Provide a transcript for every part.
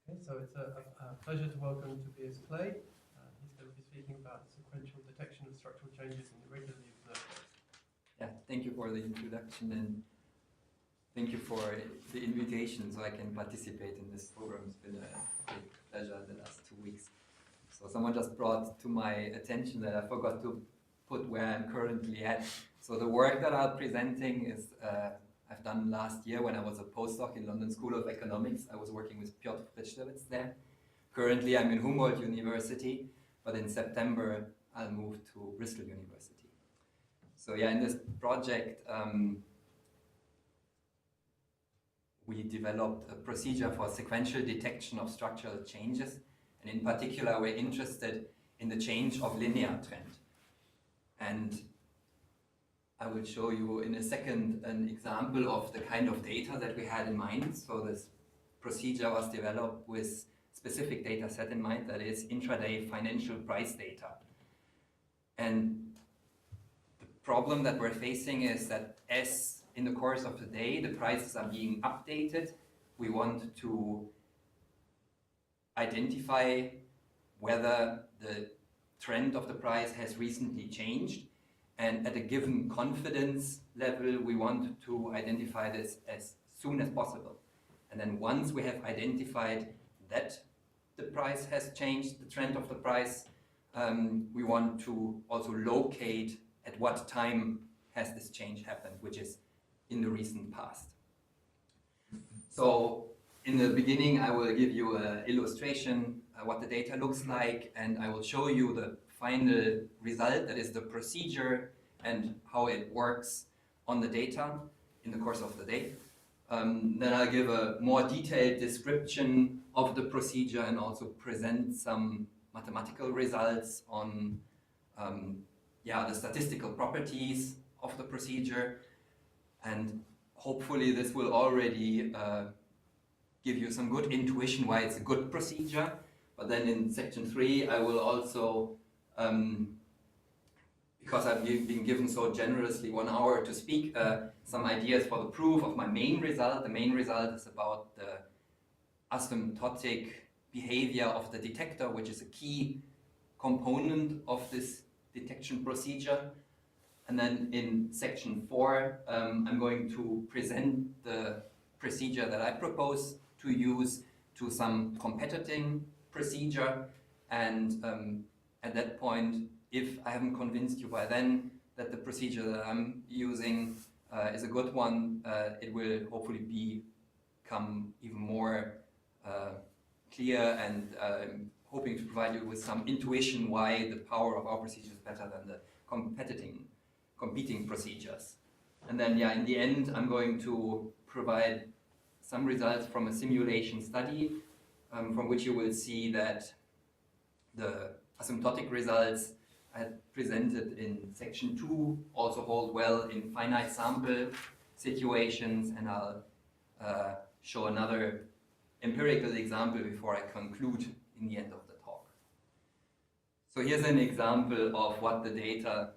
Okay, so it's a pleasure to welcome Tobias Kley. He's going to be speaking about sequential detection of structural changes in irregularly observed rates. Yeah, thank you for the introduction and thank you for the invitation so I can participate in this program. It's been a great pleasure the last 2 weeks. So someone just brought to my attention that I forgot to put where I'm currently at. So the work that I'm presenting is I've done last year when I was a postdoc in London School of Economics. I was working with Piotr there. Currently I'm in Humboldt-Universität, but in September I'll move to Bristol University. So yeah, in this project we developed a procedure for sequential detection of structural changes, and in particular we're interested in the change of linear trend. And I will show you in a second an example of the kind of data that we had in mind. So this procedure was developed with specific data set in mind, that is intraday financial price data. And the problem that we're facing is that as in the course of the day the prices are being updated, we want to identify whether the trend of the price has recently changed, and at a given confidence level we want to identify this as soon as possible. And then once we have identified that the price has changed, the trend of the price, we want to also locate at what time has this change happened, which is in the recent past. So in the beginning I will give you an illustration what the data looks like, and I will show you the final result, that is the procedure and how it works on the data in the course of the day. Then I'll give a more detailed description of the procedure and also present some mathematical results on the statistical properties of the procedure, and hopefully this will already give you some good intuition why it's a good procedure. But then in section 3 I will also, because I've been given so generously 1 hour to speak, some ideas for the proof of my main result. The main result is about the asymptotic behavior of the detector, which is a key component of this detection procedure. And then in section 4 I'm going to present the procedure that I propose to use to some competing procedure, and at that point, if I haven't convinced you by then that the procedure that I'm using is a good one, it will hopefully become even more clear, and hoping to provide you with some intuition why the power of our procedure is better than the competing procedures. And then in the end I'm going to provide some results from a simulation study from which you will see that the asymptotic results I had presented in section 2 also hold well in finite sample situations, and I'll show another empirical example before I conclude in the end of the talk. So here's an example of what the data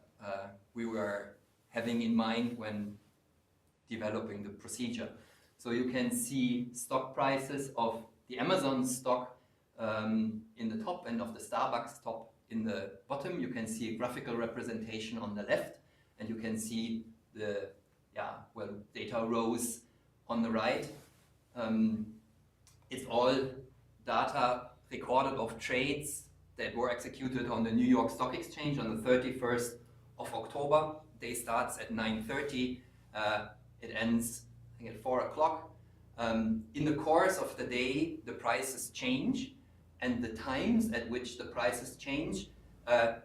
we were having in mind when developing the procedure. So you can see stock prices of the Amazon stock in the top and of the Starbucks top in the bottom. You can see a graphical representation on the left, and you can see the data rows on the right. It's all data recorded of trades that were executed on the New York Stock Exchange on the 31st of October. Day starts at 9:30, it ends I think at 4 o'clock. In the course of the day the prices change, and the times at which the prices change,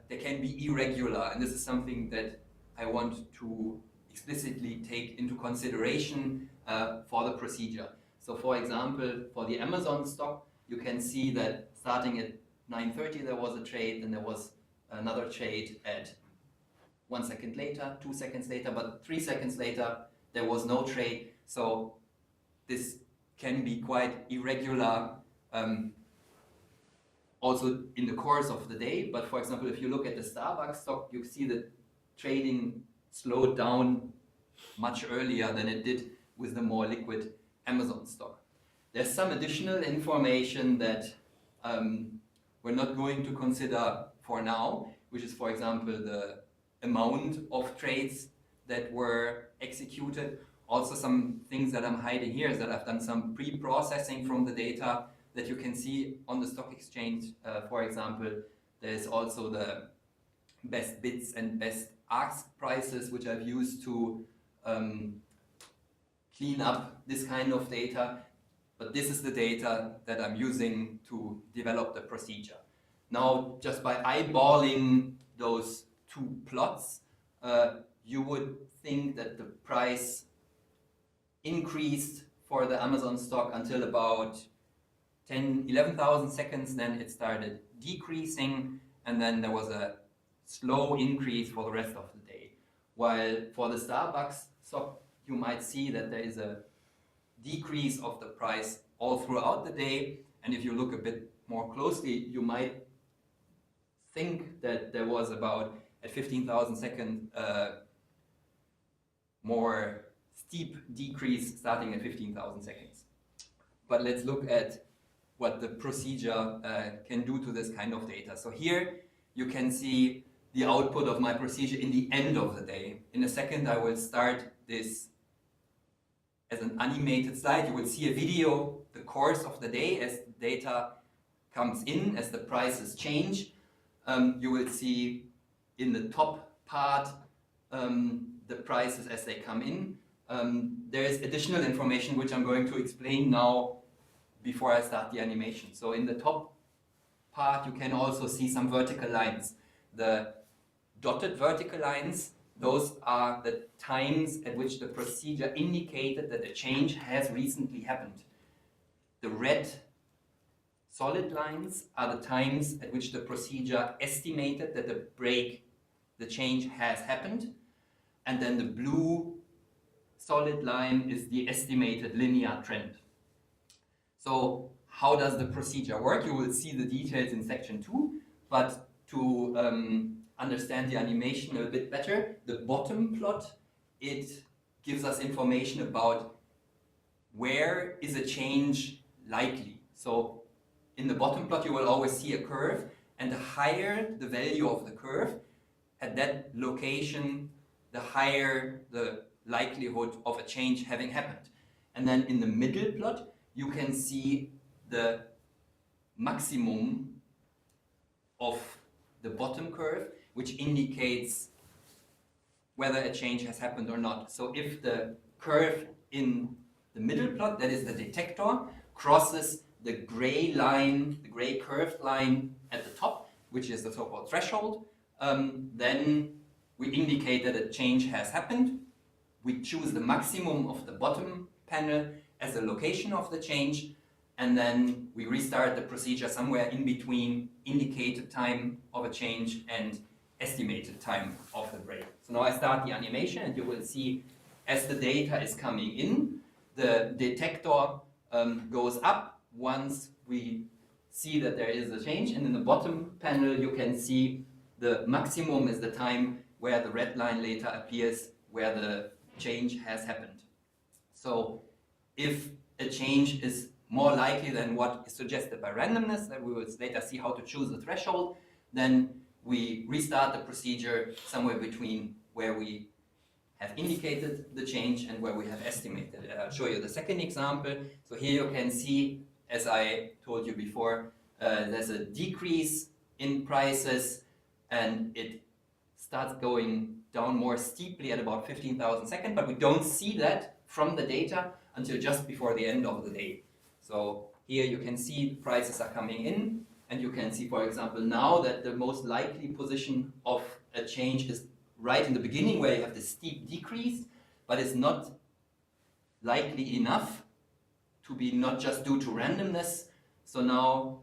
they can be irregular, and this is something that I want to explicitly take into consideration for the procedure. So for example, for the Amazon stock, you can see that starting at 9:30 there was a trade, and there was another trade at 1 second later, 2 seconds later, but 3 seconds later there was no trade. So this can be quite irregular also in the course of the day. But for example, if you look at the Starbucks stock, you see that trading slowed down much earlier than it did with the more liquid Amazon stock. There's some additional information that we're not going to consider for now, which is, for example, the amount of trades that were executed. Also, some things that I'm hiding here is that I've done some pre-processing from the data that you can see on the stock exchange. For example, there's also the best bids and best ask prices, which I've used to clean up this kind of data. But this is the data that I'm using to develop the procedure. Now, just by eyeballing those two plots, you would think that the price increased for the Amazon stock until about 11,000 seconds, then it started decreasing, and then there was a slow increase for the rest of the day. While for the Starbucks stock, you might see that there is a decrease of the price all throughout the day, and if you look a bit more closely, you might think that there was about at 15,000 seconds more steep decrease starting at 15,000 seconds. But let's look at what the procedure can do to this kind of data. So here you can see the output of my procedure in the end of the day. In a second I will start this as an animated slide. You will see a video, the course of the day as the data comes in, as the prices change. You will see in the top part the prices as they come in. There is additional information which I'm going to explain now before I start the animation. So in the top part you can also see some vertical lines. The dotted vertical lines, those are the times at which the procedure indicated that a change has recently happened. The red solid lines are the times at which the procedure estimated that the change has happened. And then the blue solid line is the estimated linear trend. So how does the procedure work? You will see the details in section 2, but to understand the animation a bit better, the bottom plot, it gives us information about where is a change likely. So in the bottom plot you will always see a curve, and the higher the value of the curve at that location, the higher the likelihood of a change having happened. And then in the middle plot you can see the maximum of the bottom curve, which indicates whether a change has happened or not. So if the curve in the middle plot, that is the detector, crosses the gray line, the gray curved line at the top, which is the so-called threshold, then we indicate that a change has happened. We choose the maximum of the bottom panel as a location of the change, and then we restart the procedure somewhere in between indicated time of a change and estimated time of the break. So now I start the animation, and you will see as the data is coming in, the detector goes up once we see that there is a change, and in the bottom panel you can see the maximum is the time where the red line later appears, where the change has happened. So if a change is more likely than what is suggested by randomness, that we will later see how to choose the threshold, then we restart the procedure somewhere between where we have indicated the change and where we have estimated it. I'll show you the second example. So here you can see, as I told you before, there's a decrease in prices, and it starts going down more steeply at about 15,000 seconds, but we don't see that from the data until just before the end of the day. So here you can see the prices are coming in, and you can see, for example, now that the most likely position of a change is right in the beginning, where you have this steep decrease, but it's not likely enough to be not just due to randomness. So now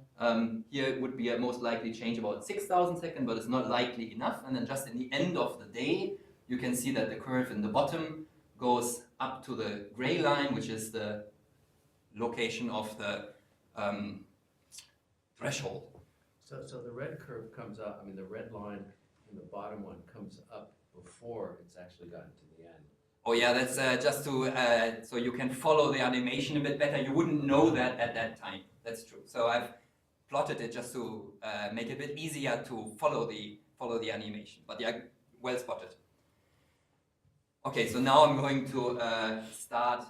here would be a most likely change about 6,000 seconds, but it's not likely enough. And then just in the end of the day, you can see that the curve in the bottom goes up to the gray line, which is the location of the threshold. So the red curve comes up, I mean the red line in the bottom one comes up before it's actually gotten to the end. Oh yeah, that's just to so you can follow the animation a bit better. You wouldn't know that at that time. That's true. So I've plotted it just to make it a bit easier to follow the animation. But yeah, well spotted. Okay, so now I'm going to start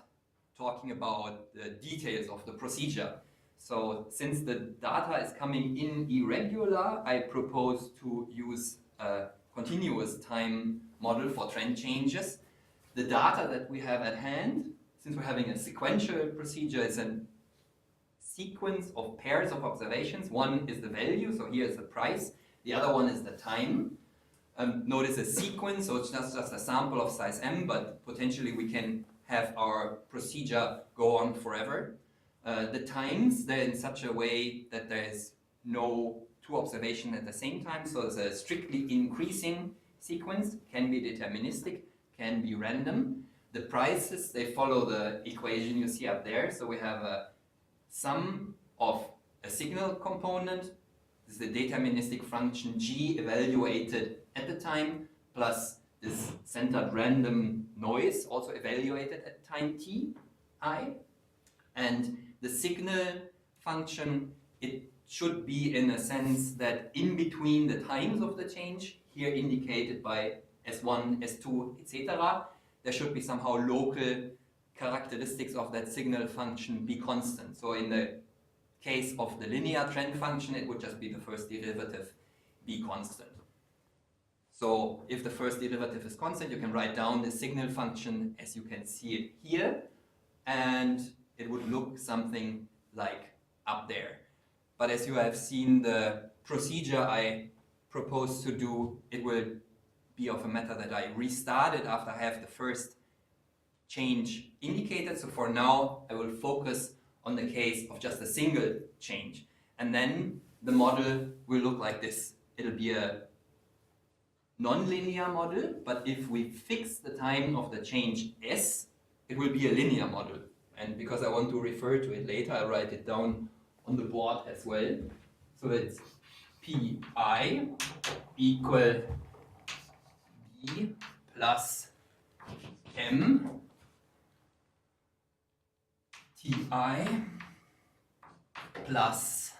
talking about the details of the procedure. So since the data is coming in irregular, I propose to use a continuous time model for trend changes. The data that we have at hand, since we're having a sequential procedure, is a sequence of pairs of observations. One is the value, so here is the price. The other one is the time. Notice a sequence, so it's just a sample of size m, but potentially we can have our procedure go on forever. The times, they're in such a way that there is no two observations at the same time, so it's a strictly increasing sequence, can be deterministic, can be random. The prices, they follow the equation you see up there, so we have a sum of a signal component, this is the deterministic function g evaluated at the time, plus this centered random noise, also evaluated at time t, I. And the signal function, it should be in a sense that in between the times of the change, here indicated by S1, S2, etc., there should be somehow local characteristics of that signal function be constant. So in the case of the linear trend function, it would just be the first derivative be constant. So if the first derivative is constant, you can write down the signal function as you can see it here, and it would look something like up there. But as you have seen, the procedure I propose to do, it will be of a matter that I restarted after I have the first change indicated. So for now, I will focus on the case of just a single change. And then the model will look like this. It'll be a non-linear model, but if we fix the time of the change s, it will be a linear model. And because I want to refer to it later, I'll write it down on the board as well. So it's pi equal b plus m ti plus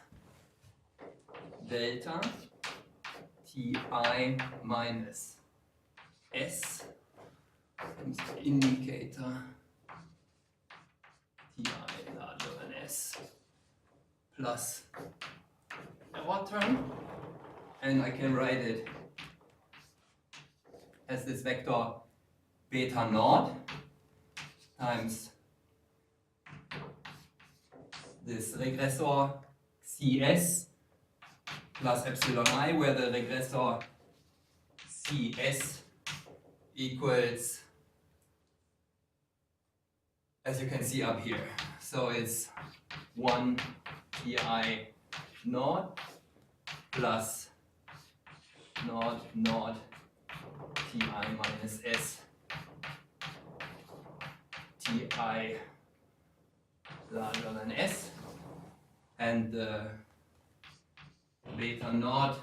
delta ti minus s, comes the indicator ti larger than s plus our term, and I can write it as this vector beta naught times this regressor cs plus epsilon I, where the regressor cs equals, as you can see up here, so it's 1 ti naught plus naught naught ti minus s ti larger than s, and the beta naught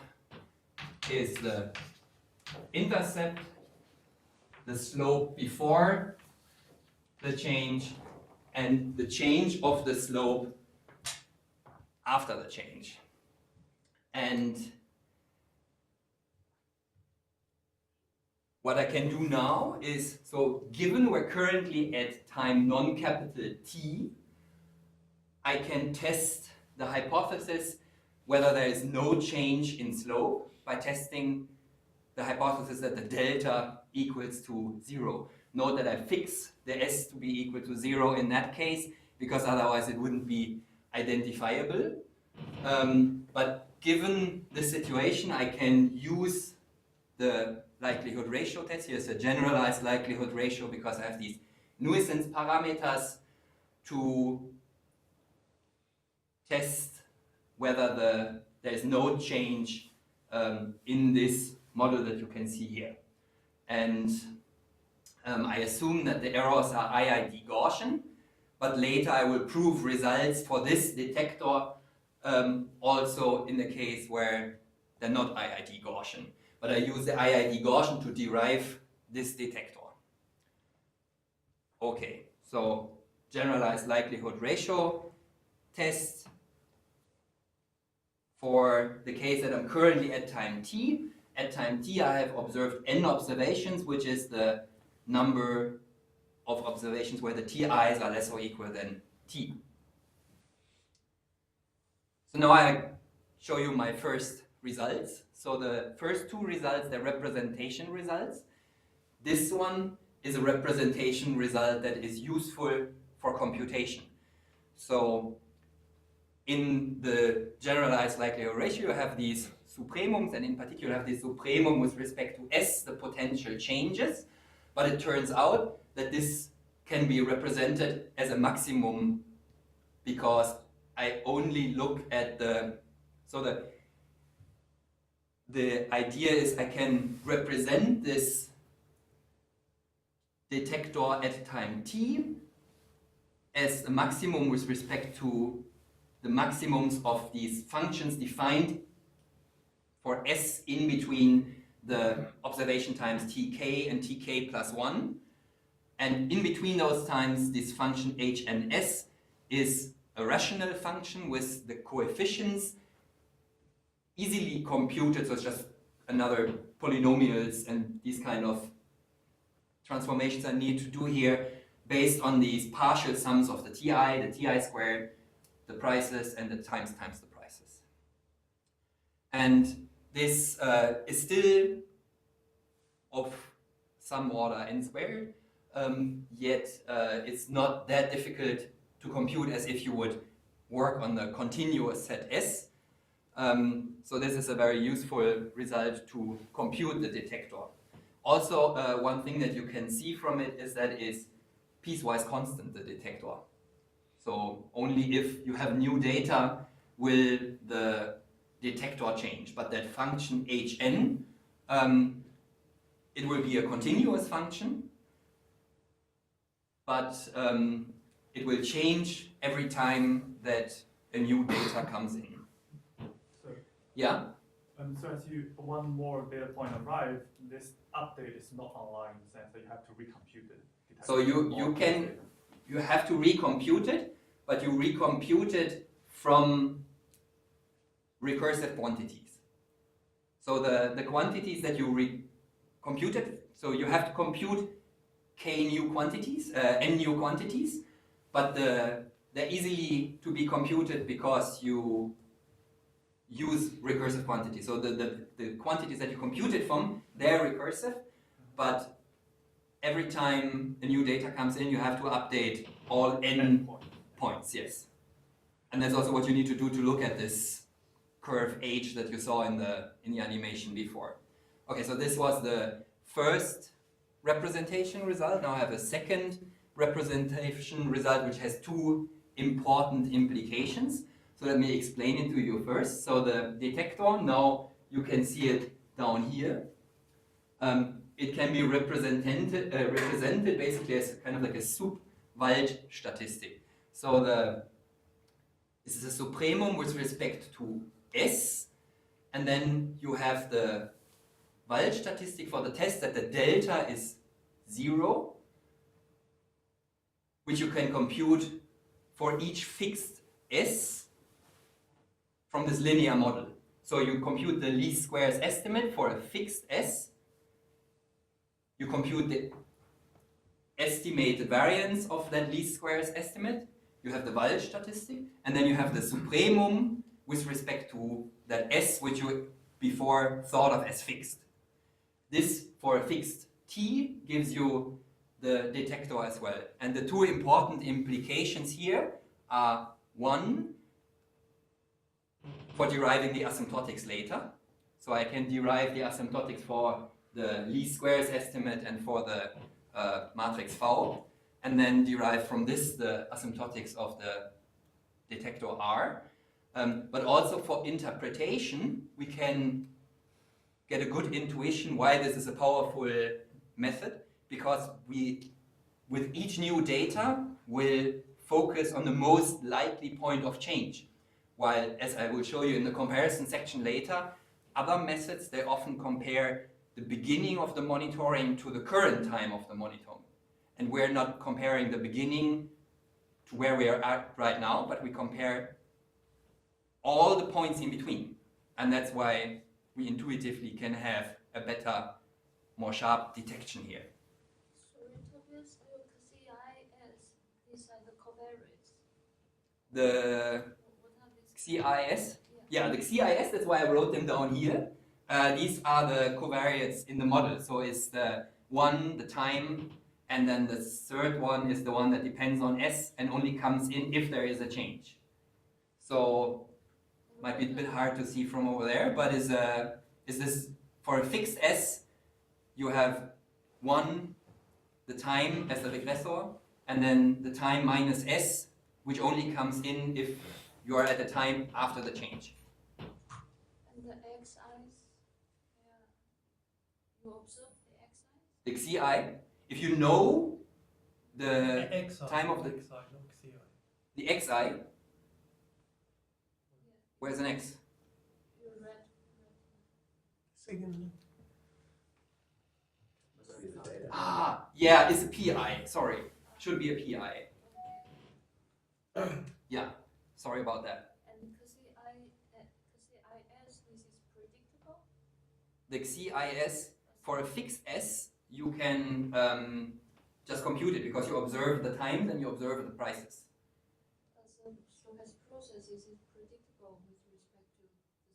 is the intercept, the slope before the change, and the change of the slope after the change. And what I can do now is, so given we're currently at time non-capital T, I can test the hypothesis whether there is no change in slope by testing the hypothesis that the delta equals to 0. Note that I fix the s to be equal to 0 in that case, because otherwise it wouldn't be identifiable. But given the situation, I can use the likelihood ratio test. Here's a generalized likelihood ratio because I have these nuisance parameters to test whether there is no change in this model that you can see here. And I assume that the errors are IID Gaussian, but later I will prove results for this detector also in the case where they're not IID Gaussian. But I use the IID Gaussian to derive this detector. Okay, so generalized likelihood ratio test for the case that I'm currently at time t. At time t, I have observed n observations, which is the number of observations where the ti's are less or equal than t. So now I show you my first results. So the first two results, they're representation results. This one is a representation result that is useful for computation. So in the generalized likelihood ratio, you have these supremums, and in particular, you have this supremum with respect to S, the potential changes. But it turns out that this can be represented as a maximum because I only look at the idea is I can represent this detector at time t as a maximum with respect to the maximums of these functions defined for S in between the observation times tk and tk plus 1. And in between those times, this function hns is a rational function with the coefficients easily computed, so it's just another polynomials and these kind of transformations I need to do here based on these partial sums of the ti squared, the prices, and the times the prices. And this is still of some order n squared, yet it's not that difficult to compute as if you would work on the continuous set S. So this is a very useful result to compute the detector. Also, one thing that you can see from it is that it's piecewise constant, the detector. So only if you have new data will the detector change. But that function hn, it will be a continuous function, but it will change every time that a new data comes in. So, Yeah? so as one more data point arrived, this update is not online in the sense that you have to recompute it. So you have to recompute it, but you recompute it from recursive quantities. So the quantities that you recomputed, so you have to compute k new quantities, n new quantities, but they're easily to be computed because you use recursive quantities. So the quantities that you computed from, they're recursive, but every time a new data comes in, you have to update all n points, yes. And that's also what you need to do to look at this curve h that you saw in the animation before. Okay, so this was the first representation result. Now I have a second representation result which has two important implications. So let me explain it to you first. So the detector, now you can see it down here. It can be represented basically as kind of like a Sub-Wald-Statistik. So this is a supremum with respect to S, and then you have the Wald-Statistik for the test that the delta is 0, which you can compute for each fixed S from this linear model. So you compute the least squares estimate for a fixed S. You compute the estimated variance of that least squares estimate. You have the Wald-Statistik, and then you have the supremum with respect to that S which you before thought of as fixed. This, for a fixed t, gives you the detector as well. And the two important implications here are, one, for deriving the asymptotics later. So I can derive the asymptotics for the least squares estimate and for the matrix V, and then derive from this the asymptotics of the detector R. But also for interpretation, we can get a good intuition why this is a powerful method, because we, with each new data, will focus on the most likely point of change. While, as I will show you in the comparison section later, other methods, they often compare the beginning of the monitoring to the current time of the monitoring. And we're not comparing the beginning to where we are at right now, but we compare all the points in between. And that's why we intuitively can have a better, more sharp detection here. Sorry, Tobias, the CIS, these are the covariates. The What are these? CIS, yeah, the CIS, that's why I wrote them down here. These are the covariates in the model. So it's the one, the time, and then the third one is the one that depends on S and only comes in if there is a change. So might be a bit hard to see from over there, but is this for a fixed S, you have one, the time as the regressor, and then the time minus S, which only comes in if you are at the time after the change. And the XIs, you observe the XIs? The XI, if you know the XI, time of the XI, not XI. the XI, where's an X? You read. Second. Must be the data. Ah, yeah, it's a PI. Sorry, should be a PI. Yeah, sorry about that. And CIS, this is predictable? The CIS for a fixed S, you can just compute it because you observe the times and you observe the prices. As a stochastic process, is it predictable with respect to the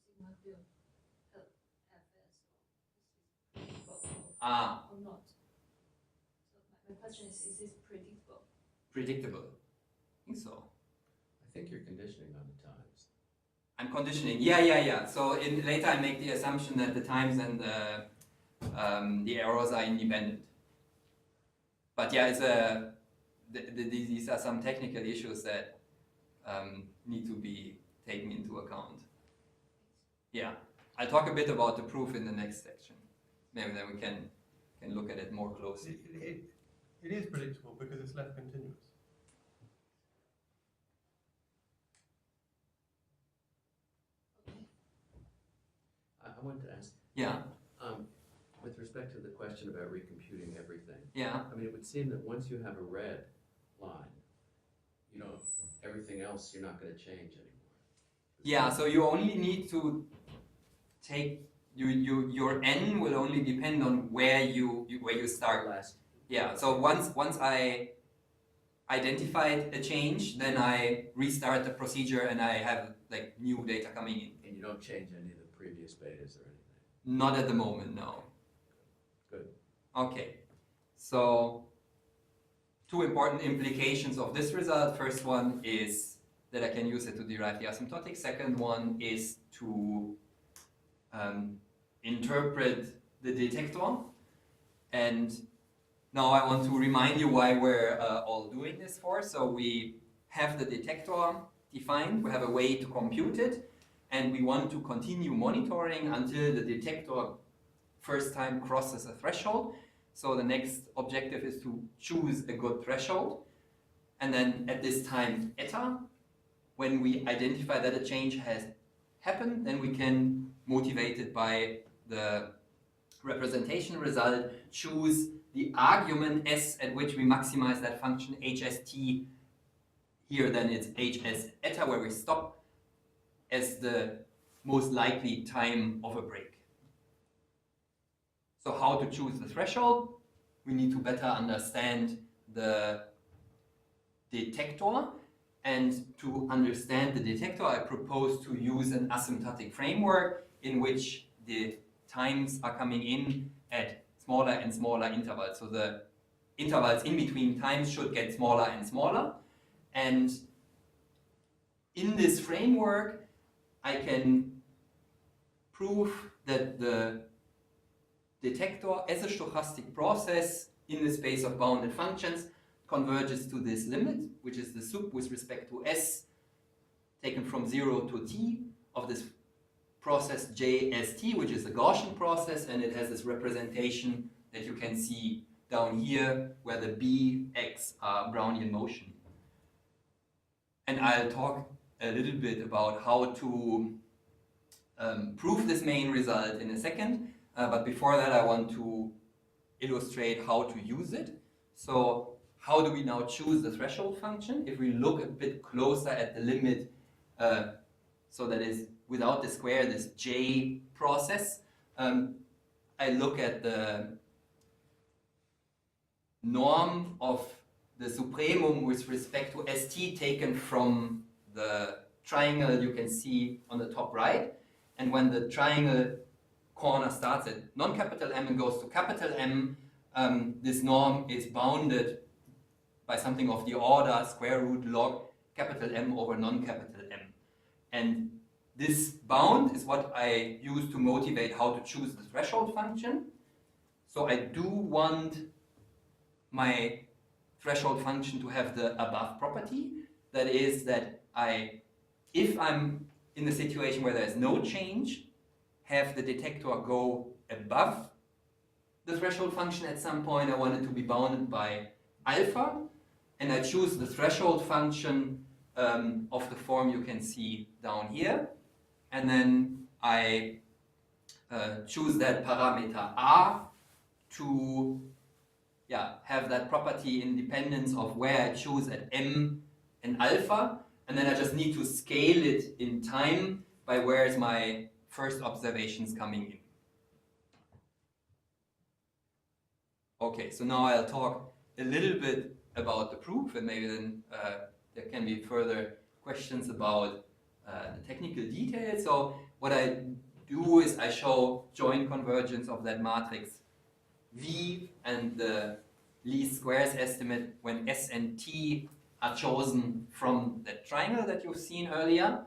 signal field FS? Or is it predictable or not? So my question is this predictable? Predictable. I think so. I think you're conditioning on the times. I'm conditioning. Yeah. So later I make the assumption that the times and the errors are independent. But yeah, these are some technical issues that need to be taken into account. Yeah, I'll talk a bit about the proof in the next section. Maybe then we can look at it more closely. It is predictable because it's less continuous. I wanted to ask, Yeah, with respect to the question about recomputing everything, yeah. I mean, it would seem that once you have a red line, you know, everything else you're not going to change anymore. Yeah, so you only need to take your n will only depend on where you start. Last. Yeah, so once I identified a change, then I restart the procedure and I have like new data coming in. And you don't change any of the previous betas or anything. Not at the moment, no. Good. Okay, so two important implications of this result. First one is that I can use it to derive the asymptotic. Second one is to interpret the detector. And now I want to remind you why we're all doing this for. So we have the detector defined, we have a way to compute it, and we want to continue monitoring until the detector first time crosses a threshold. So the next objective is to choose a good threshold. And then at this time eta, when we identify that a change has happened, then we can, motivated by the representation result, choose the argument s at which we maximize that function hst. Here then it's hs eta, where we stop, as the most likely time of a break. So how to choose the threshold? We need to better understand the detector. And to understand the detector, I propose to use an asymptotic framework in which the times are coming in at smaller and smaller intervals. So the intervals in between times should get smaller and smaller. And in this framework, I can prove that the detector as a stochastic process in the space of bounded functions converges to this limit, which is the sup with respect to s taken from 0 to t of this process JST, which is a Gaussian process, and it has this representation that you can see down here where the b, x are Brownian motion. And I'll talk a little bit about how to prove this main result in a second, but before that I want to illustrate how to use it. So how do we now choose the threshold function? If we look a bit closer at the limit, so that is without the square, this J process, I look at the norm of the supremum with respect to ST taken from the triangle you can see on the top right. And when the triangle corner starts at non-capital M and goes to capital M, this norm is bounded by something of the order square root log capital M over non-capital M. And this bound is what I use to motivate how to choose the threshold function. So I do want my threshold function to have the above property. That is that if I'm in the situation where there's no change, have the detector go above the threshold function at some point. I want it to be bounded by alpha, and I choose the threshold function of the form you can see down here, and then I choose that parameter R to have that property independence of where I choose at M and alpha, and then I just need to scale it in time by where is my first observations coming in. Okay, so now I'll talk a little bit about the proof, and maybe then there can be further questions about the technical details. So what I do is I show joint convergence of that matrix V and the least squares estimate when S and T are chosen from that triangle that you've seen earlier.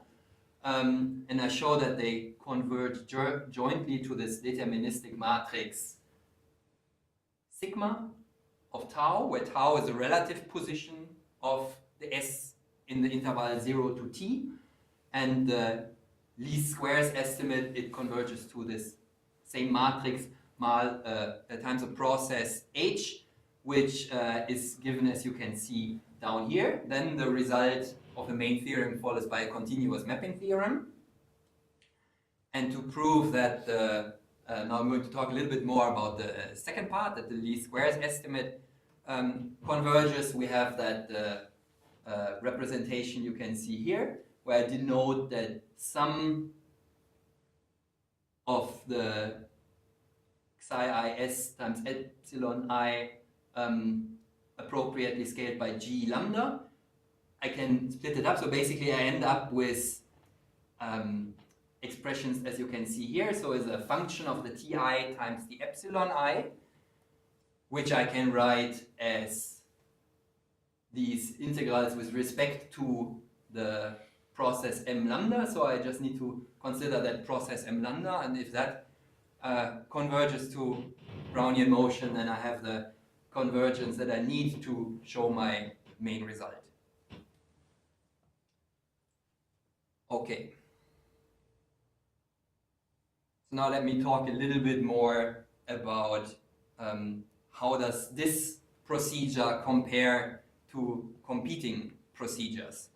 And I show that they converge jointly to this deterministic matrix sigma of tau, where tau is the relative position of the S in the interval 0 to t. And the least squares estimate, it converges to this same matrix times a process H, which is given as you can see down here. Then the result of the main theorem follows by a continuous mapping theorem. And to prove that, now I'm going to talk a little bit more about the second part, that the least squares estimate converges. We have that representation you can see here, where I denote that sum of the psi is times epsilon I appropriately scaled by g lambda. I can split it up, so basically I end up with expressions as you can see here. So it's a function of the ti times the epsilon I, which I can write as these integrals with respect to the process m lambda. So I just need to consider that process m lambda, and if that converges to Brownian motion, then I have the convergence that I need to show my main result. Okay. So now let me talk a little bit more about how does this procedure compare to competing procedures.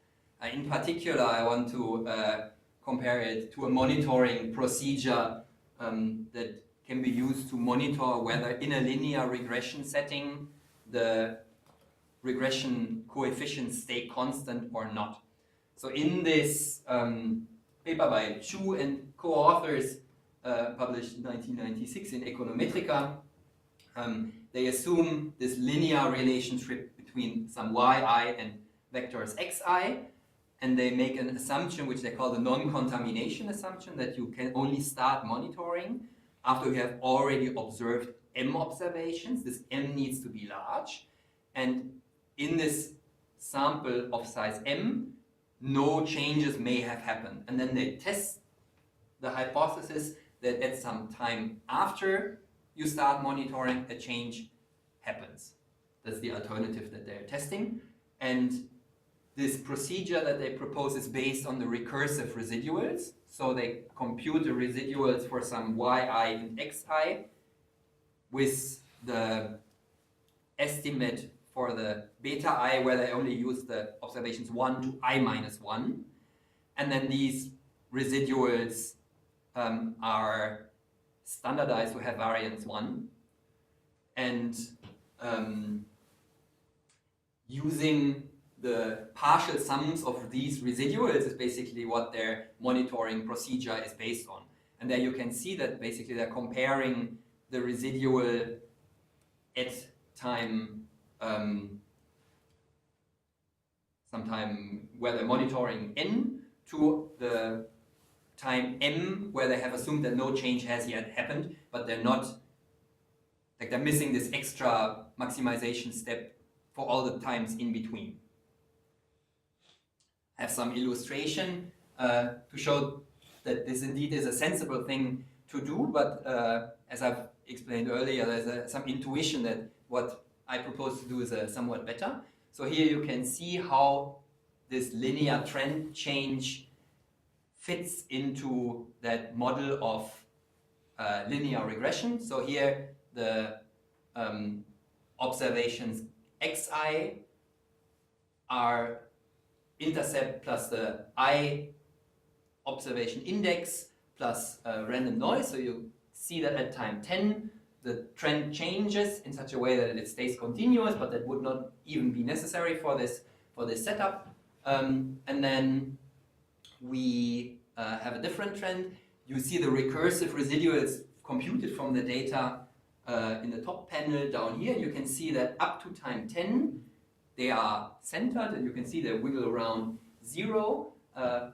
In particular, I want to compare it to a monitoring procedure that can be used to monitor whether in a linear regression setting the regression coefficients stay constant or not. So in this paper by Chu and co-authors published in 1996 in Econometrica, they assume this linear relationship between some yi and vectors xi, and they make an assumption which they call the non-contamination assumption, that you can only start monitoring after you have already observed m observations. This m needs to be large, and in this sample of size m, no changes may have happened. And then they test the hypothesis that at some time after you start monitoring, a change happens. That's the alternative that they're testing. And this procedure that they propose is based on the recursive residuals. So they compute the residuals for some yi and xi with the estimate for the beta I, where they only use the observations 1 to I minus 1. And then these residuals are standardized to have variance 1. And using the partial sums of these residuals is basically what their monitoring procedure is based on. And there you can see that basically they're comparing the residual at time, sometime where they're monitoring n to the time m where they have assumed that no change has yet happened, but they're not, like they're missing this extra maximization step for all the times in between. I have some illustration to show that this indeed is a sensible thing to do, but as I've explained earlier, there's some intuition that what I propose to do is somewhat better. So here you can see how this linear trend change fits into that model of linear regression. So here the observations xi are intercept plus the I observation index plus random noise. So you see that at time 10 the trend changes in such a way that it stays continuous, but that would not even be necessary for this setup. And then we have a different trend. You see the recursive residuals computed from the data in the top panel down here. You can see that up to time 10 they are centered, and you can see they wiggle around 0,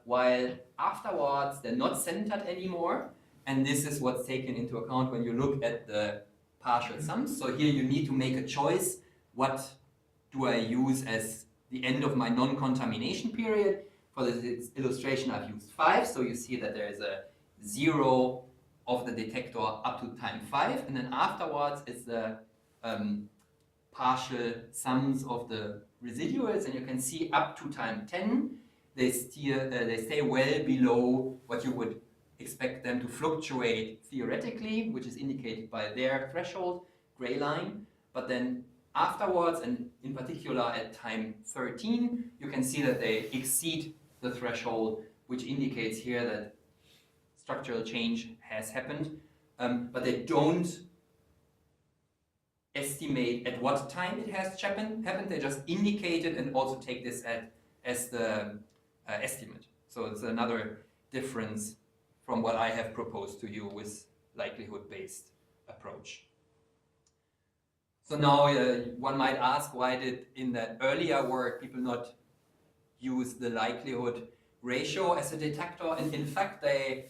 while afterwards they're not centered anymore. And this is what's taken into account when you look at the partial sums. So here you need to make a choice. What do I use as the end of my non-contamination period? For this illustration I've used 5, so you see that there is a 0 of the detector up to time 5, and then afterwards it's the partial sums of the residuals, and you can see up to time 10 they stay well below what you would expect them to fluctuate theoretically, which is indicated by their threshold, gray line. But then afterwards, and in particular at time 13, you can see that they exceed the threshold, which indicates here that structural change has happened, but they don't estimate at what time it has happened. They just indicate it and also take this as the estimate. So it's another difference from what I have proposed to you with likelihood-based approach. So now one might ask, why did in that earlier work people not use the likelihood ratio as a detector? And in fact they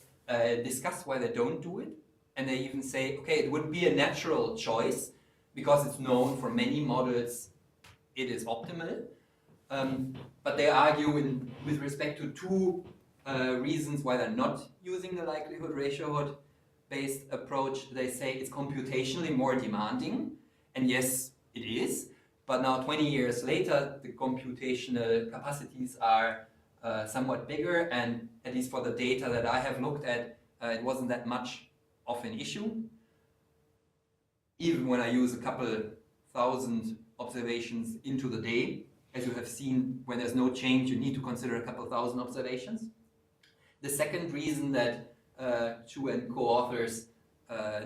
discuss why they don't do it, and they even say, okay, it would be a natural choice because it's known from many models it is optimal. But they argue with respect to two reasons why they're not using the likelihood ratio based approach. They say it's computationally more demanding, and yes, it is. But now 20 years later, the computational capacities are somewhat bigger, and at least for the data that I have looked at, it wasn't that much of an issue. Even when I use a couple thousand observations into the day, as you have seen, when there's no change, you need to consider a couple thousand observations. The second reason that Chu and co-authors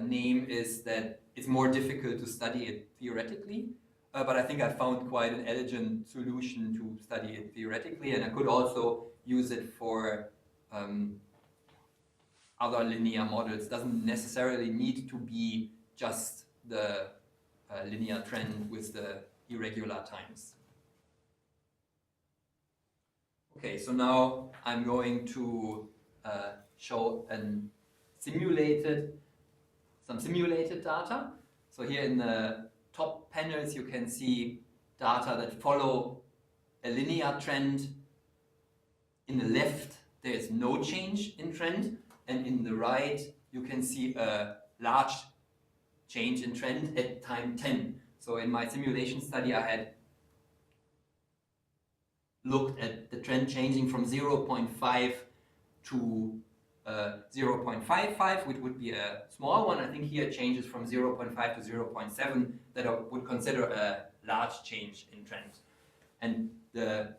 name is that it's more difficult to study it theoretically. But I think I found quite an elegant solution to study it theoretically, and I could also use it for other linear models. It doesn't necessarily need to be just the linear trend with the irregular times. Okay, so now I'm going to show some simulated data. So here in the top panels you can see data that follow a linear trend. In the left there is no change in trend, and in the right you can see a large change in trend at time 10. So in my simulation study I had looked at the trend changing from 0.5 to 0.55, which would be a small one. I think here it changes from 0.5 to 0.7, that I would consider a large change in trend. And the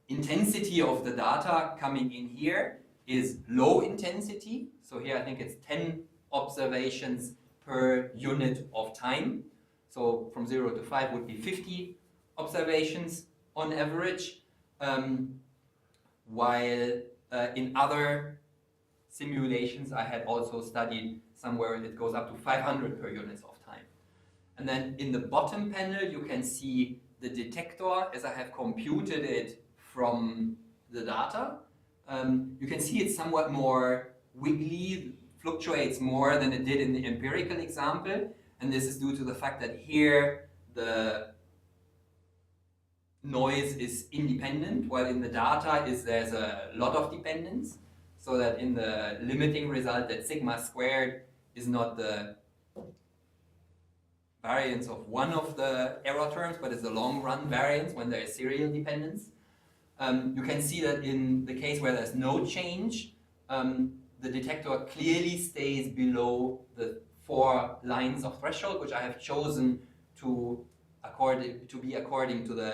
intensity of the data coming in here is low intensity. So here I think it's 10 observations per unit of time. So from 0 to 5 would be 50 observations on average, while in other simulations I had also studied somewhere it goes up to 500 per units of time. And then in the bottom panel you can see the detector as I have computed it from the data. You can see it's somewhat more wiggly, fluctuates more than it did in the empirical example, and this is due to the fact that here the noise is independent, while in the data there's a lot of dependence, so that in the limiting result that sigma squared is not the variance of one of the error terms, but it's the long run variance when there is serial dependence. You can see that in the case where there's no change, the detector clearly stays below the 4 lines of threshold, which I have chosen to be according to the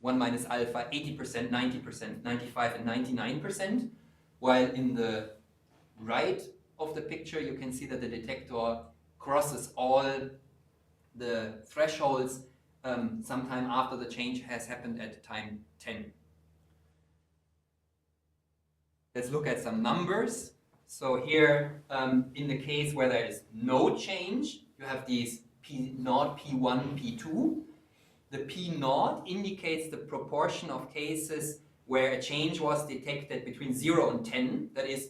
1 minus alpha 80%, 90%, 95% and 99%, while in the right of the picture you can see that the detector crosses all the thresholds sometime after the change has happened at time 10. Let's look at some numbers. So here, in the case where there is no change, you have these P0, P1, P2. The P0 indicates the proportion of cases where a change was detected between 0 and 10, that is,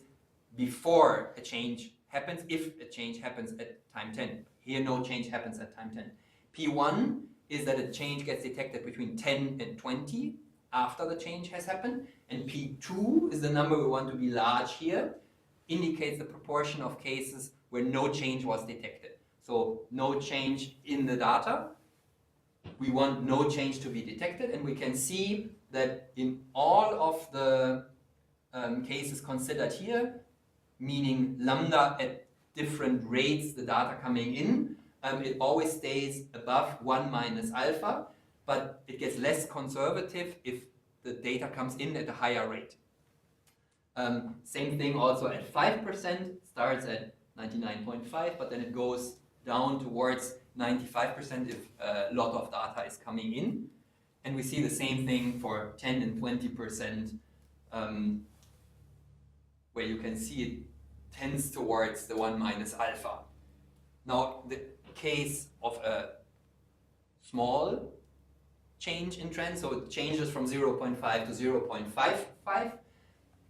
before a change happens, if a change happens at time 10. Here no change happens at time 10. P1 is that a change gets detected between 10 and 20 after the change has happened, and P2 is the number we want to be large here, indicates the proportion of cases where no change was detected. So no change in the data, we want no change to be detected, and we can see that in all of the cases considered here, meaning lambda at different rates, the data coming in, it always stays above 1 minus alpha, but it gets less conservative if the data comes in at a higher rate. Same thing also at 5%, starts at 99.5, but then it goes down towards 95% if a lot of data is coming in. And we see the same thing for 10 and 20%, where you can see it tends towards the 1 minus alpha. Now, the case of a small change in trend, so it changes from 0.5 to 0.55.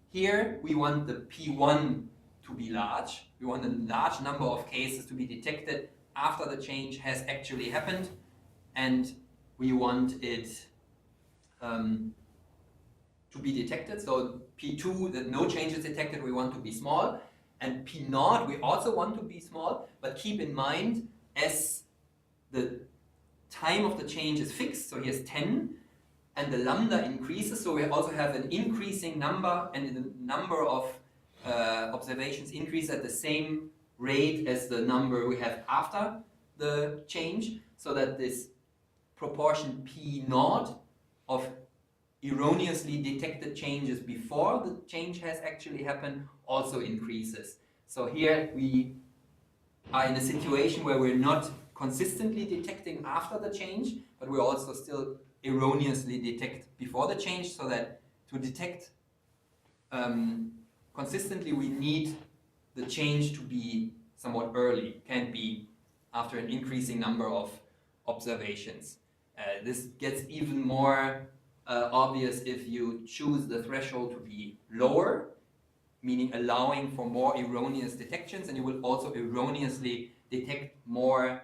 Here we want the P1 to be large. We want a large number of cases to be detected after the change has actually happened, and we want it to be detected. So P2, that no change is detected, we want to be small, and P0 we also want to be small, but keep in mind as the time of the change is fixed, so here's 10, and the lambda increases, so we also have an increasing number, and the number of observations increase at the same rate as the number we have after the change, so that this proportion P0 of erroneously detected changes before the change has actually happened also increases. So here we are in a situation where we're not consistently detecting after the change, but we also still erroneously detect before the change, so that to detect consistently we need the change to be somewhat early, can't be after an increasing number of observations. This gets even more obvious if you choose the threshold to be lower, meaning allowing for more erroneous detections, and you will also erroneously detect more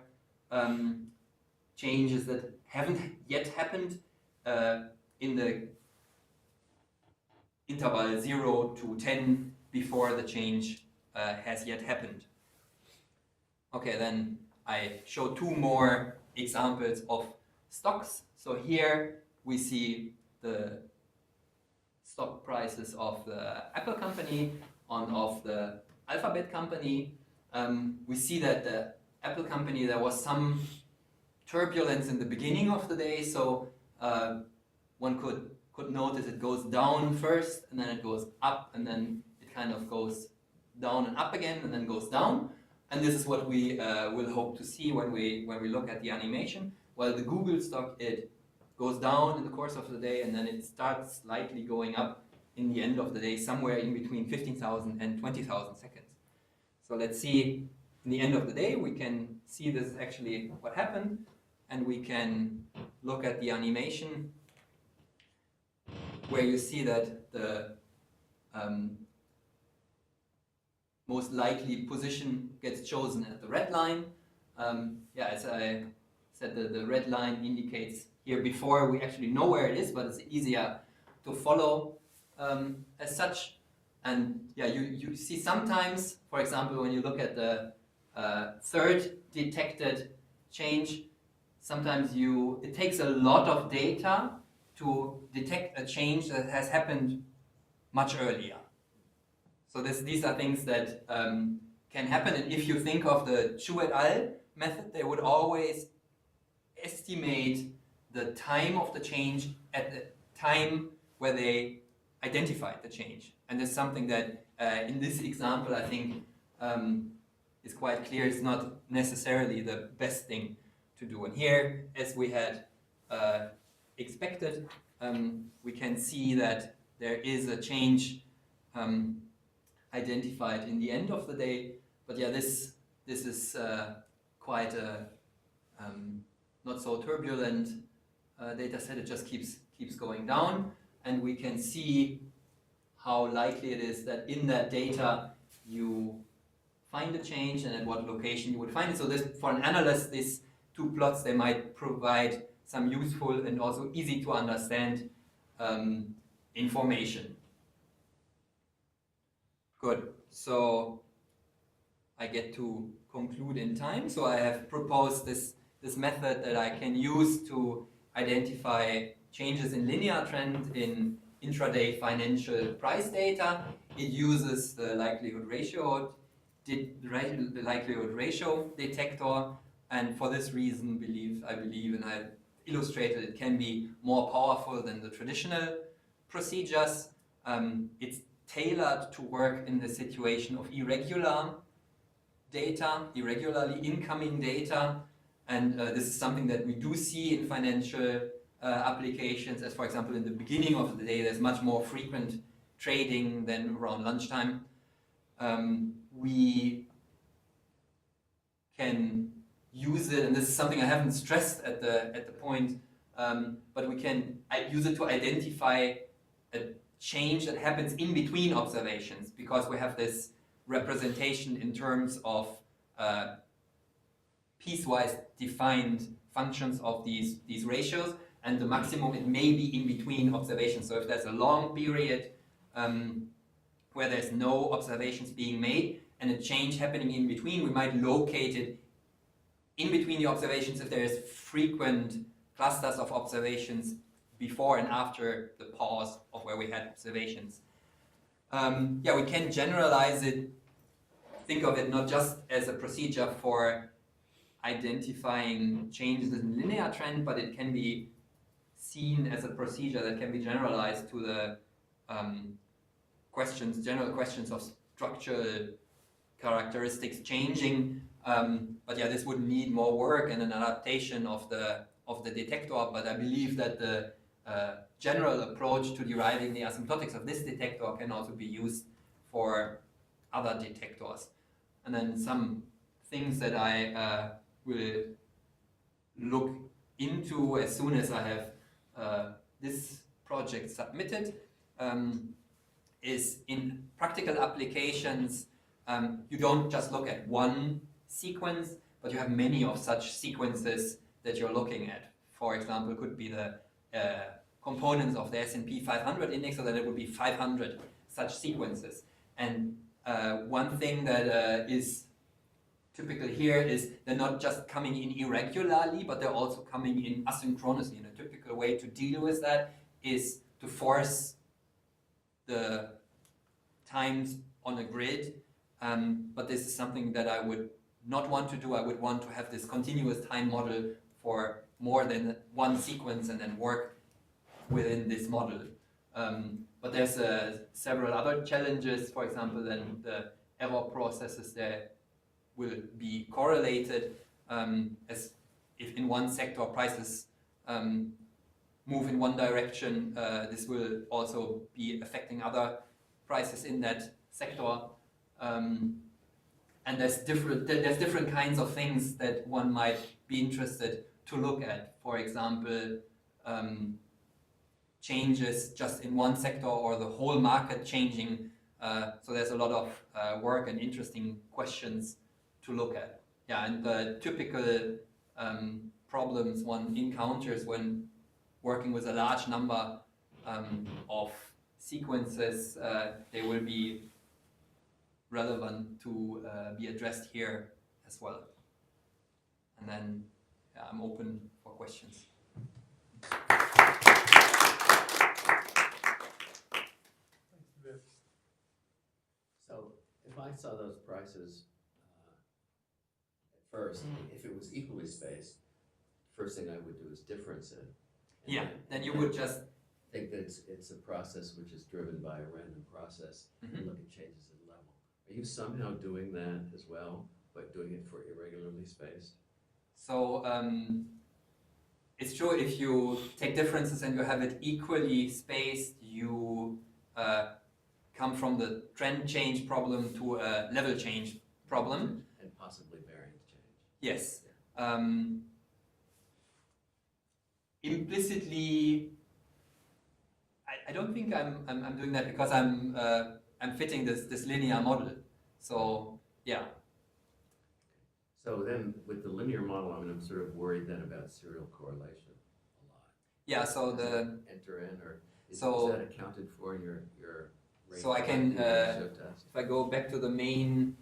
changes that haven't yet happened in the interval 0 to 10 before the change has yet happened. Okay, then I show 2 more examples of stocks. So here we see the stock prices of the Apple company and of the Alphabet company. We see that the Apple company, there was some turbulence in the beginning of the day, so one could notice it goes down first, and then it goes up, and then it kind of goes down and up again, and then goes down. And this is what we will hope to see when we look at the animation. while the Google stock, it goes down in the course of the day and then it starts slightly going up in the end of the day, somewhere in between 15,000 and 20,000 seconds. So let's see, in the end of the day, we can see this is actually what happened, and we can look at the animation where you see that the most likely position gets chosen at the red line. Yeah, as I said, the red line indicates here before we actually know where it is, but it's easier to follow as such. And yeah, you see sometimes, for example, when you look at the third detected change, sometimes it takes a lot of data to detect a change that has happened much earlier. So these are things that can happen. And if you think of the Chu et al. Method, they would always estimate the time of the change at the time where they identified the change. And there's something that in this example, I think is quite clear. It's not necessarily the best thing to do. And here, as we had expected, we can see that there is a change identified in the end of the day. But yeah, this is quite a not so turbulent data set. It just keeps going down, and we can see how likely it is that in that data you find a change and at what location you would find it. So this, for an analyst, these two plots, they might provide some useful and also easy to understand information. Good. So I get to conclude in time. So I have proposed this method that I can use to identify changes in linear trend in intraday financial price data. It uses the likelihood ratio detector, and for this reason, I believe, and I illustrated, it can be more powerful than the traditional procedures. It's tailored to work in the situation of irregular data, irregularly incoming data, and this is something that we do see in financial applications, as for example in the beginning of the day there's much more frequent trading than around lunchtime. We can use it, and this is something I haven't stressed at the point, but we can use it to identify a change that happens in between observations, because we have this representation in terms of piecewise defined functions of these ratios, and the maximum, it may be in between observations. So if there's a long period where there's no observations being made and a change happening in between, we might locate it in between the observations if there is frequent clusters of observations before and after the pause of where we had observations. Yeah, we can generalize it, think of it not just as a procedure for identifying changes in linear trend, but it can be seen as a procedure that can be generalized to the general questions of structural characteristics changing. But yeah, this would need more work and an adaptation of the detector, but I believe that the general approach to deriving the asymptotics of this detector can also be used for other detectors. And then some things that I will look into as soon as I have this project submitted is in practical applications. You don't just look at one sequence, but you have many of such sequences that you're looking at. For example, could be the components of the S&P 500 index, so that it would be 500 such sequences. And one thing that is typical here is they're not just coming in irregularly, but they're also coming in asynchronously. And a typical way to deal with that is to force the times on a grid. But this is something that I would not want to do. I would want to have this continuous time model for more than one sequence and then work within this model. But there's several other challenges. For example, then the error processes there will be correlated, as if in one sector prices move in one direction, this will also be affecting other prices in that sector. And there's different kinds of things that one might be interested to look at. For example, changes just in one sector or the whole market changing. So there's a lot of work and interesting questions to look at. Yeah, and the typical problems one encounters when working with a large number of sequences, they will be relevant to be addressed here as well. And then yeah, I'm open for questions. So if I saw those prices at first, if it was equally spaced, first thing I would do is difference it. And Yeah, then you would just think that it's a process which is driven by a random process and look at changes in level. Are you somehow doing that as well, but doing it for irregularly spaced? So it's true, if you take differences and you have it equally spaced, you come from the trend change problem to a level change problem. And possibly variance change. Yes. Implicitly, I don't think I'm doing that because I'm fitting this linear model. So yeah. So then with the linear model, I'm sort of worried then about serial correlation a lot. Yeah, so Does the it enter in, or is so that accounted for in your rate so I can ratio test? if I go back to the main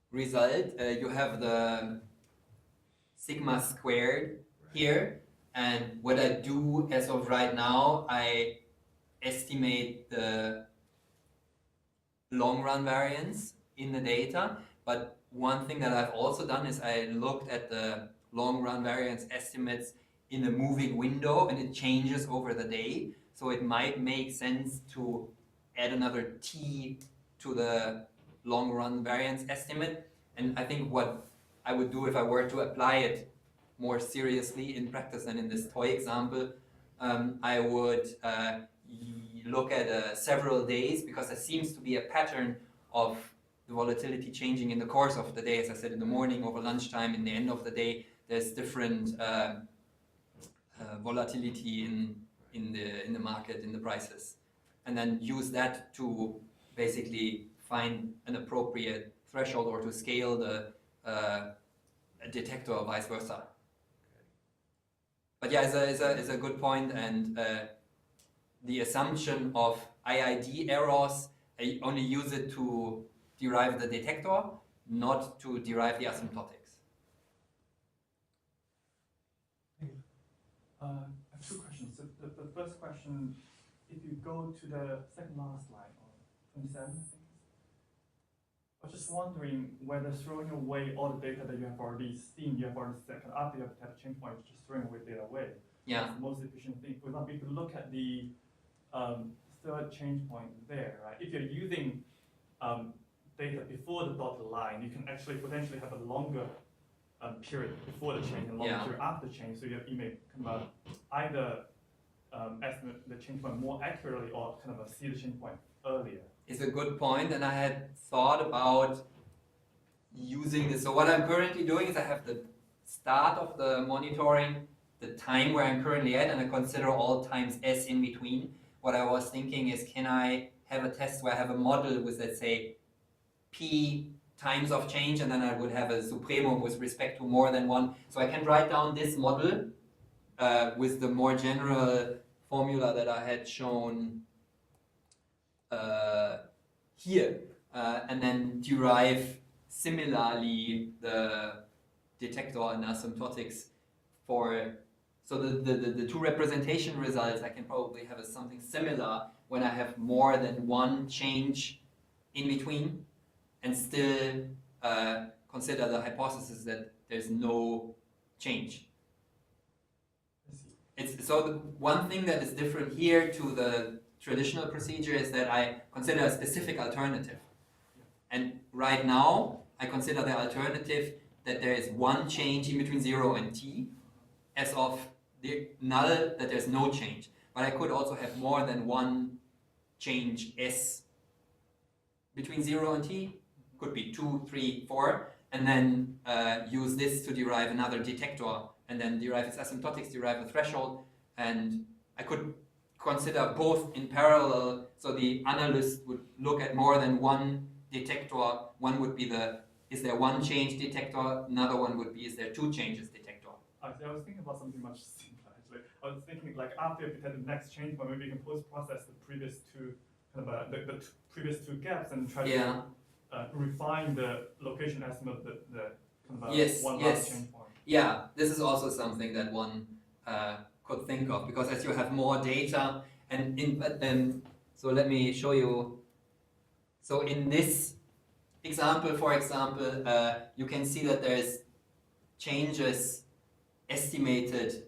result, you have the sigma squared here, and what I do as of right now, I estimate the long run variance in the data, but one thing that I've also done is I looked at the long run variance estimates in a moving window, and it changes over the day. So it might make sense to add another t to the long run variance estimate. And I think what I would do if I were to apply it more seriously in practice than in this toy example, I would look at several days, because there seems to be a pattern of the volatility changing in the course of the day. As I said, in the morning, over lunchtime, in the end of the day, there's different volatility in the market, in the prices, and then use that to basically find an appropriate threshold or to scale the detector or vice versa. But yeah, it's a good point, and the assumption of IID errors, I only use it to derive the detector, not to derive the asymptotics. I have two questions. So the first question, if you go to the second last slide, or 27, I think. I was just wondering whether throwing away all the data that you have already seen, you have already set, after you have had a change point, just throwing away data away. Yeah. That's the most efficient thing. For example, if you look at the third change point there, right? If you're using data before the dotted line, you can actually potentially have a longer period before the change and longer period after change. So you may kind of either estimate the change point more accurately or kind of see the change point earlier. It's a good point, and I had thought about using this. So what I'm currently doing is I have the start of the monitoring, the time where I'm currently at, and I consider all times S in between. What I was thinking is, can I have a test where I have a model with, let's say, P times of change, and then I would have a supremum with respect to more than one. So I can write down this model with the more general formula that I had shown here, and then derive similarly the detector and asymptotics for, so the two representation results I can probably have as something similar when I have more than one change in between, and still consider the hypothesis that there's no change. So the one thing that is different here to the traditional procedure is that I consider a specific alternative. And right now, I consider the alternative that there is one change in between 0 and t, as of the null that there's no change. But I could also have more than one change s between 0 and t, could be 2, 3, 4, and then use this to derive another detector, and then derive its asymptotics, derive a threshold, and I could consider both in parallel. So the analyst would look at more than one detector. One would be is there one change detector? Another one would be, is there two changes detector? I was thinking about something much simpler actually. I was thinking like after you detect the next change point, maybe you can post-process the previous two the previous two gaps and try to refine the location estimate of the kind of one last change point. Yeah, this is also something that one could think of, because as you have more data, and so let me show you. So in this example, for example, you can see that there's changes estimated,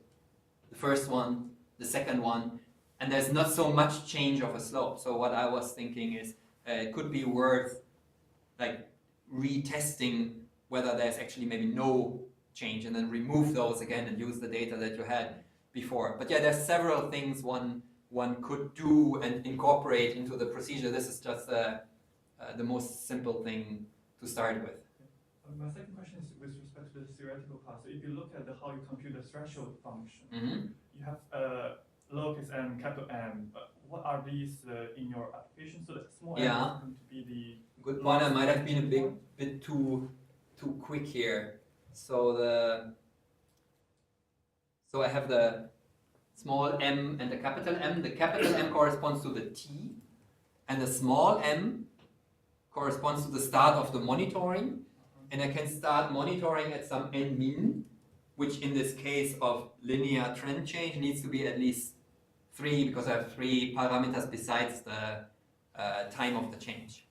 the first one, the second one, and there's not so much change of a slope. So what I was thinking is it could be worth like retesting whether there's actually maybe no change, and then remove those again and use the data that you had before. But yeah, there's several things one could do and incorporate into the procedure. This is just the most simple thing to start with. My second question is with respect to the theoretical part. So if you look at how you compute the threshold function, you have lowercase m, capital M. What are these in your application? So that small m is going to be the good point. I might have been a bit too quick here. So I have the small m and the capital M. The capital M corresponds to the t, and the small m corresponds to the start of the monitoring. And I can start monitoring at some n min, which in this case of linear trend change needs to be at least 3, because I have 3 parameters besides the time of the change.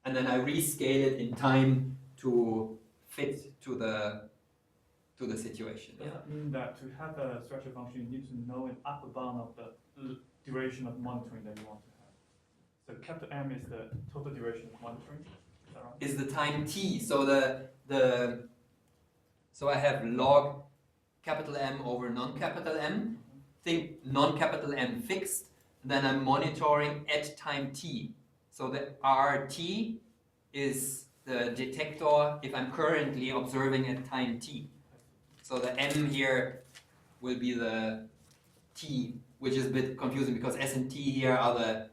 And then I rescale it in time to fit to the situation. Does that mean that to have a threshold function, you need to know an upper bound of the duration of monitoring that you want to have? So capital M is the total duration of monitoring. Is that right? Is the time t. So so I have log capital M over non-capital M. Think non-capital M fixed. Then I'm monitoring at time t. So the RT is the detector if I'm currently observing at time t. So the M here will be the t, which is a bit confusing because S and T here are the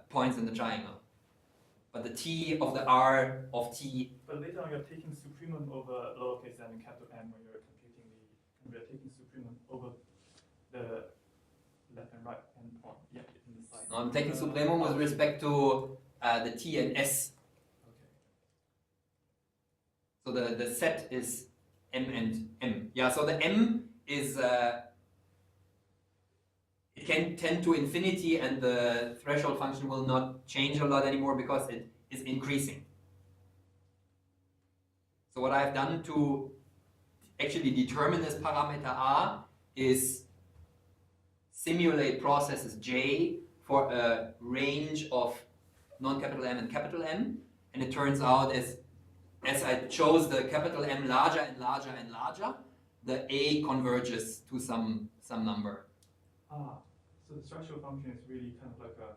points in the triangle. But the T of the R of T. But later on you're taking supremum over lowercase m and capital M when you're computing we're taking supremum over the left and right hand point. Yeah, in the side. No, I'm taking supremum with respect to the T and S. So the set is M and M. Yeah, so the M is, it can tend to infinity, and the threshold function will not change a lot anymore because it is increasing. So what I've done to actually determine this parameter R is simulate processes J for a range of non-capital M and capital M, and it turns out as I chose the capital M larger and larger and larger, the A converges to some number. So the threshold function is really kind of like a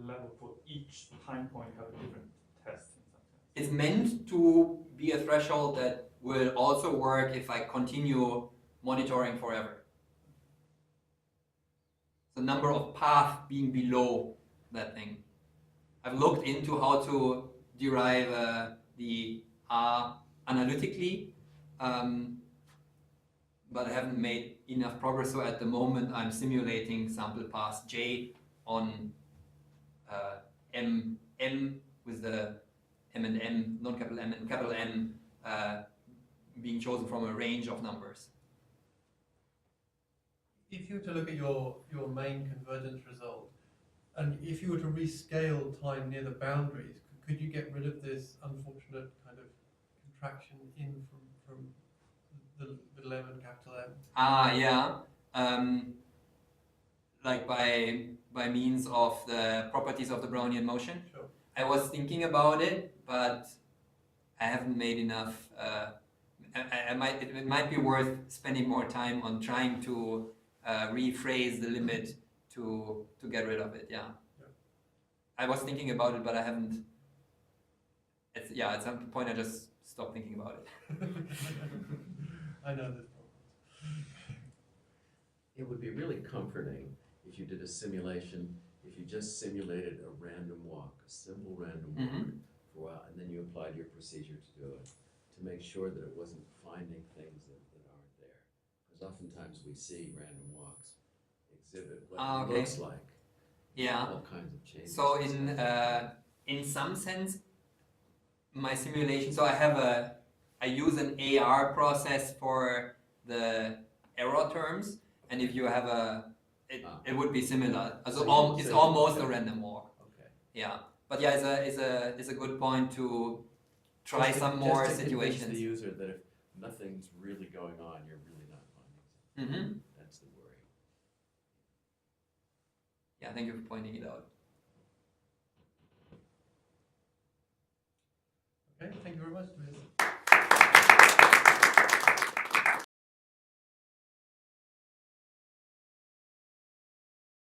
level for each time point you have a different test in some sense. It's meant to be a threshold that will also work if I continue monitoring forever. The number of paths being below that thing. I've looked into how to derive the R analytically, but I haven't made enough progress. So at the moment, I'm simulating sample path J on M with the M and M, non-capital M and capital M being chosen from a range of numbers. If you were to look at your main convergence result, and if you were to rescale time near the boundaries, could you get rid of this unfortunate kind of contraction in from the little m and capital M? Yeah. Like by means of the properties of the Brownian motion. Sure. I was thinking about it, but I haven't made enough. It might be worth spending more time on trying to rephrase the limit to get rid of it. Yeah. I was thinking about it, but I haven't. At some point I just stopped thinking about it. I know this problem. It would be really comforting if you did a simulation, if you just simulated a random walk, a simple random walk for a while, and then you applied your procedure to do it, to make sure that it wasn't finding things that aren't there. Because oftentimes we see random walks exhibit what it looks like. Yeah. All kinds of changes. So in some sense, my simulation. So I use an AR process for the error terms, and if you have it would be similar. So it's almost a random walk. Okay. Yeah, but yeah, it's a good point to try some more just to situations. convince the user that if nothing's really going on, you're really not finding something. That's the worry. Yeah, thank you for pointing it out. Okay, thank you very much, Tobias.